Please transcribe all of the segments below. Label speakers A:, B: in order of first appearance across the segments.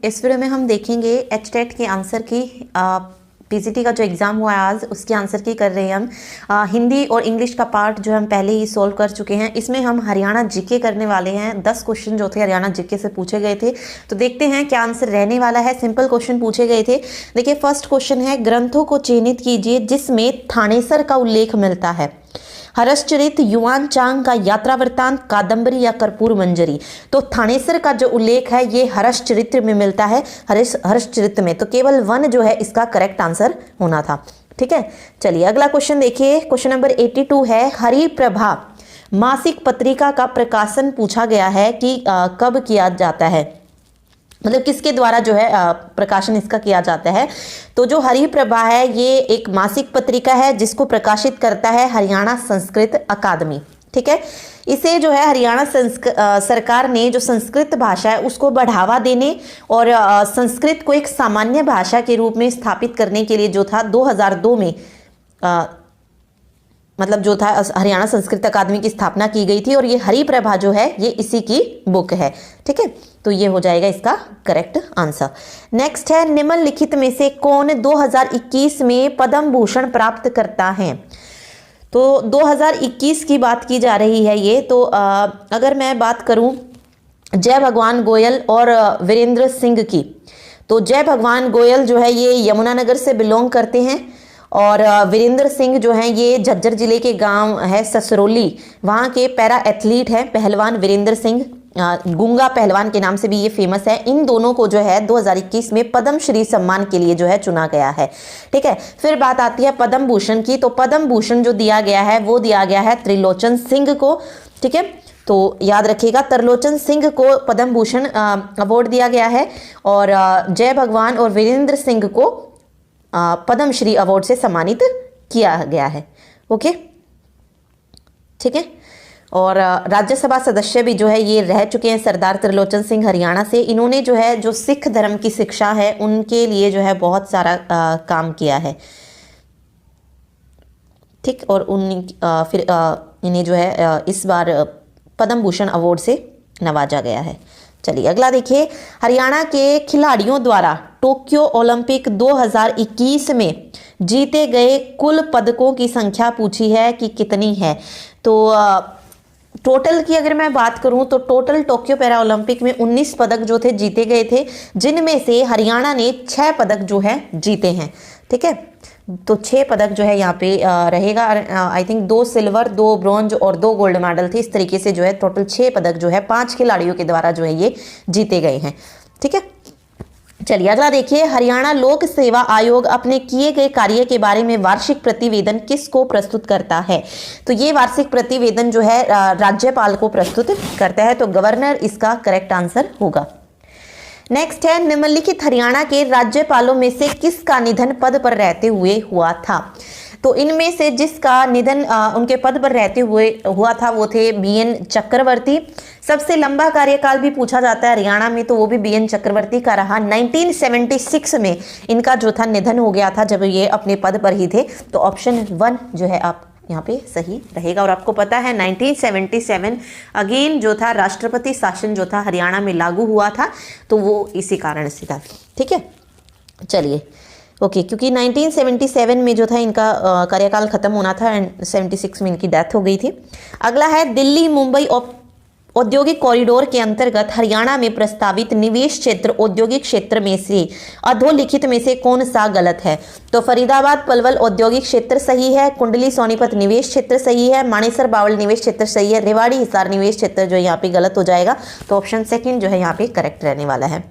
A: इस वीडियो में हम देखेंगे एचटेट के आंसर की पीजीटी का जो एग्ज़ाम हुआ है आज उसके आंसर की कर रहे हैं हम। हिंदी और इंग्लिश का पार्ट जो हम पहले ही सॉल्व कर चुके हैं। इसमें हम हरियाणा जीके करने वाले हैं। 10 क्वेश्चन जो थे हरियाणा जीके से पूछे गए थे, तो देखते हैं क्या आंसर रहने वाला है। सिंपल क्वेश्चन पूछे गए थे। देखिए फर्स्ट क्वेश्चन है, ग्रंथों को चिन्हित कीजिए जिसमें थानेसर का उल्लेख मिलता है। हर्षचरित, युवान चांग का यात्रा वृत्तांत, कादंबरी या कर्पूर मंजरी। तो थानेसर का जो उल्लेख है ये हर्षचरित्र में मिलता है, हर्षचरित्र में। तो केवल 1 जो है इसका करेक्ट आंसर होना था। ठीक है, चलिए अगला क्वेश्चन देखिए। क्वेश्चन नंबर 82 है, हरिप्रभा मासिक पत्रिका का प्रकाशन पूछा गया है कि कब किया जाता है, मतलब किसके द्वारा जो है प्रकाशन इसका किया जाता है। तो जो हरिप्रभा है ये एक मासिक पत्रिका है जिसको प्रकाशित करता है हरियाणा संस्कृत अकादमी। ठीक है, इसे जो है हरियाणा सरकार ने जो संस्कृत भाषा है उसको बढ़ावा देने और संस्कृत को एक सामान्य भाषा के रूप में स्थापित करने के लिए जो था 2002 में मतलब जो था हरियाणा संस्कृत अकादमी की स्थापना की गई थी। और ये हरिप्रभा जो है ये इसी की बुक है। ठीक है, तो ये हो जाएगा इसका करेक्ट आंसर। नेक्स्ट है, निम्नलिखित में से कौन 2021 में पद्म भूषण प्राप्त करता है। तो 2021 की बात की जा रही है ये। तो अगर मैं बात करूं जय भगवान गोयल और वीरेंद्र सिंह की, तो जय भगवान गोयल जो है ये यमुनानगर से बिलोंग करते हैं और वीरेंद्र सिंह जो हैं ये झज्जर जिले के गांव है ससरौली, वहाँ के पैरा एथलीट हैं पहलवान वीरेंद्र सिंह, गुंगा पहलवान के नाम से भी ये फेमस है। इन दोनों को जो है 2021 में पद्म श्री सम्मान के लिए जो है चुना गया है। ठीक है, फिर बात आती है पद्म भूषण की। तो पद्म भूषण जो दिया गया है वो दिया गया है त्रिलोचन सिंह को। ठीक है, तो याद रखिएगा त्रिलोचन सिंह को पद्म भूषण अवार्ड दिया गया है और जय भगवान और वीरेंद्र सिंह को पद्म श्री अवार्ड से सम्मानित किया गया है। ओके, ठीक है, और राज्यसभा सदस्य भी जो है ये रह चुके हैं सरदार त्रिलोचन सिंह हरियाणा से। इन्होंने जो है जो सिख धर्म की शिक्षा है उनके लिए जो है बहुत सारा काम किया है। ठीक, और फिर इन्हें जो है इस बार पद्म भूषण अवार्ड से नवाजा गया है। चलिए अगला देखिए, हरियाणा के खिलाड़ियों द्वारा टोक्यो ओलंपिक 2021 में जीते गए कुल पदकों की संख्या पूछी है कि कितनी है। तो टोटल की अगर मैं बात करूं तो टोटल टोक्यो पैरा ओलंपिक में 19 पदक जो थे जीते गए थे, जिनमें से हरियाणा ने 6 पदक जो है जीते हैं। ठीक है, तो 6 पदक जो है यहाँ पे रहेगा। आई थिंक 2 सिल्वर, 2 ब्रॉन्ज और 2 गोल्ड मेडल थे। इस तरीके से जो है टोटल 6 पदक जो है 5 खिलाड़ियों के द्वारा जो है ये जीते गए हैं। ठीक है, चलिए अगला देखिए, हरियाणा लोक सेवा आयोग अपने किए गए कार्य के बारे में वार्षिक प्रतिवेदन किसको प्रस्तुत करता है। तो ये वार्षिक प्रतिवेदन जो है राज्यपाल को प्रस्तुत करता है, तो गवर्नर इसका करेक्ट आंसर होगा। नेक्स्ट है, निम्नलिखित हरियाणा के राज्यपालों में से किसका निधन पद पर रहते हुए हुआ था। तो इनमें से जिसका निधन उनके पद पर रहते हुए हुआ था वो थे बीएन चक्रवर्ती। सबसे लंबा कार्यकाल भी पूछा जाता है हरियाणा में, तो वो भी बीएन चक्रवर्ती का रहा। 1976 में इनका जो था निधन हो गया था जब ये अपने पद पर ही थे। तो ऑप्शन 1 जो है आप यहाँ पे सही रहेगा। और आपको पता है 1977 अगेन जो था राष्ट्रपति शासन जो था हरियाणा में लागू हुआ था, तो वो इसी कारण से था। ठीक है, चलिए ओके, क्योंकि 1977 में जो था इनका कार्यकाल खत्म होना था एंड 76 में इनकी डेथ हो गई थी। अगला है, दिल्ली मुंबई औद्योगिक कॉरिडोर के अंतर्गत हरियाणा में प्रस्तावित निवेश क्षेत्र औद्योगिक क्षेत्र में से अधोलिखित में से कौन सा गलत है। तो फरीदाबाद पलवल औद्योगिक क्षेत्र सही है, कुंडली सोनीपत निवेश क्षेत्र सही है, मानेसर बावल निवेश क्षेत्र सही है, रेवाड़ी हिसार निवेश क्षेत्र जो यहाँ पे गलत हो जाएगा। तो ऑप्शन 2 जो है यहाँ पे करेक्ट रहने वाला है।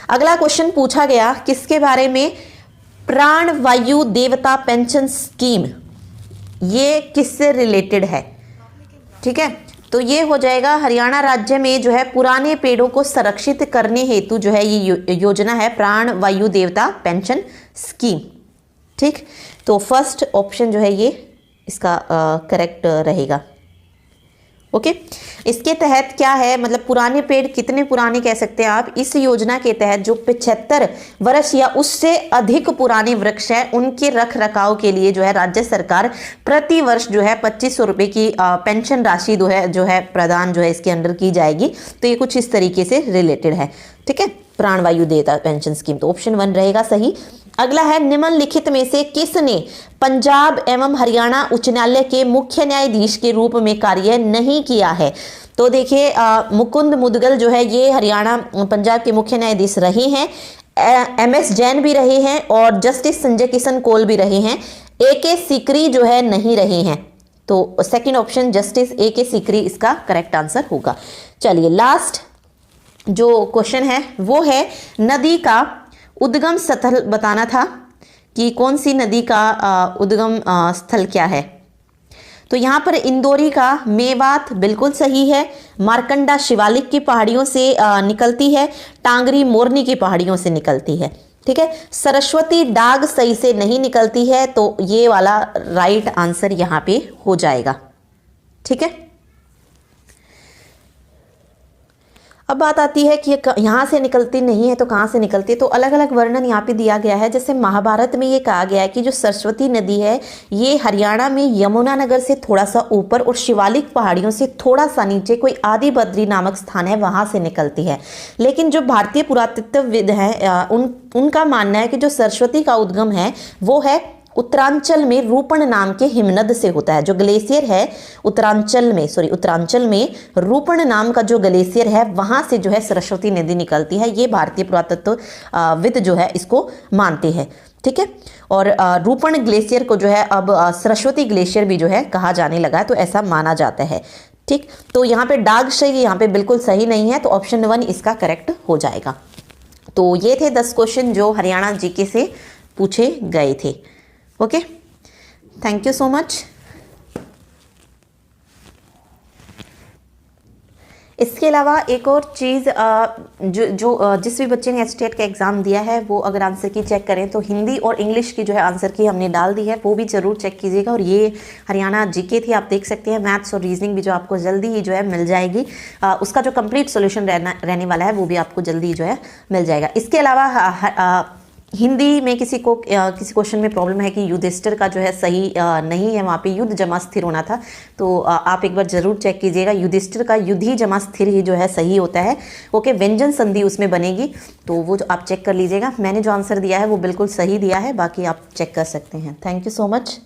A: अगला क्वेश्चन पूछा गया किसके बारे में, प्राण वायु देवता पेंशन स्कीम, ये किससे रिलेटेड है। ठीक है, तो ये हो जाएगा हरियाणा राज्य में जो है पुराने पेड़ों को संरक्षित करने हेतु जो है ये योजना है प्राण वायु देवता पेंशन स्कीम। ठीक, तो फर्स्ट ऑप्शन जो है ये इसका करेक्ट रहेगा। ओके, इसके तहत क्या है, मतलब पुराने पेड़ कितने पुराने कह सकते हैं आप। इस योजना के तहत जो 75 वर्ष या उससे अधिक पुराने वृक्ष हैं उनके रख रखाव के लिए जो है राज्य सरकार प्रति वर्ष जो है 2500 रुपये की पेंशन राशि जो है प्रदान जो है इसके अंडर की जाएगी। तो ये कुछ इस तरीके से रिलेटेड है। ठीक है, प्राणवायु देयता पेंशन स्कीम, तो ऑप्शन 1 रहेगा सही। अगला है निम्नलिखित में से किसने पंजाब एवं हरियाणा उच्च न्यायालय के मुख्य न्यायाधीश के रूप में कार्य नहीं किया है? तो देखिए मुकुंद मुदगल जो है ये हरियाणा पंजाब के मुख्य न्यायाधीश रहे हैं, MS जैन भी रहे हैं और जस्टिस संजय किशन कौल भी रहे हैं। AK सीकरी जो है नहीं रहे हैं, तो second option justice AK Sikri इसका करेक्ट आंसर होगा। चलिए लास्ट जो क्वेश्चन है वो है नदी का उद्गम स्थल बताना था कि कौन सी नदी का उद्गम स्थल क्या है। तो यहाँ पर इंदौरी का मेवात बिल्कुल सही है, मारकंडा शिवालिक की पहाड़ियों से निकलती है, टांगरी मोरनी की पहाड़ियों से निकलती है। ठीक है, सरस्वती डाग सही से नहीं निकलती है, तो ये वाला राइट आंसर यहाँ पे हो जाएगा। ठीक है, अब बात आती है कि यहाँ से निकलती नहीं है तो कहाँ से निकलती है, तो अलग अलग वर्णन यहाँ पे दिया गया है। जैसे महाभारत में ये कहा गया है कि जो सरस्वती नदी है ये हरियाणा में यमुनानगर से थोड़ा सा ऊपर और शिवालिक पहाड़ियों से थोड़ा सा नीचे कोई आदि बद्री नामक स्थान है वहाँ से निकलती है। लेकिन जो भारतीय पुरातत्वविद हैं उनका मानना है कि जो सरस्वती का उद्गम है वो है उत्तरांचल में रूपण नाम के हिमनद से होता है। जो ग्लेशियर है उत्तरांचल में रूपण नाम का जो ग्लेशियर है वहां से जो है सरस्वती नदी निकलती है। ये भारतीय पुरातत्वविद जो है इसको मानते हैं। ठीक है, और रूपण ग्लेशियर को जो है अब सरस्वती ग्लेशियर भी जो है कहा जाने लगा है, तो ऐसा माना जाता है। ठीक, तो यहाँ पे डागशय यहाँ पे बिल्कुल सही नहीं है, तो ऑप्शन 1 इसका करेक्ट हो जाएगा। तो ये थे 10 क्वेश्चन जो हरियाणा जीके से पूछे गए थे। Okay, thank you so much. इसके अलावा एक और चीज़ जिस भी बच्चे ने HTET का एग्ज़ाम दिया है वो अगर आंसर की चेक करें तो हिंदी और इंग्लिश की जो है आंसर की हमने डाल दी है, वो भी ज़रूर चेक कीजिएगा। और ये हरियाणा जीके थी, आप देख सकते हैं। मैथ्स और रीजनिंग भी जो आपको जल्दी ही जो है मिल जाएगी, उसका जो कंप्लीट सोल्यूशन रहने वाला है वो भी आपको जल्दी ही जो है मिल जाएगा। इसके अलावा हिंदी में किसी क्वेश्चन में प्रॉब्लम है कि युधिष्ठिर का जो है सही नहीं है, वहाँ पे युद्ध जमा स्थिर होना था, तो आप एक बार जरूर चेक कीजिएगा। युधिष्ठिर का युद्धि जमा स्थिर ही जो है सही होता है। ओके, व्यंजन संधि उसमें बनेगी, तो वो जो आप चेक कर लीजिएगा। मैंने जो आंसर दिया है वो बिल्कुल सही दिया है, बाकी आप चेक कर सकते हैं। Thank you so much.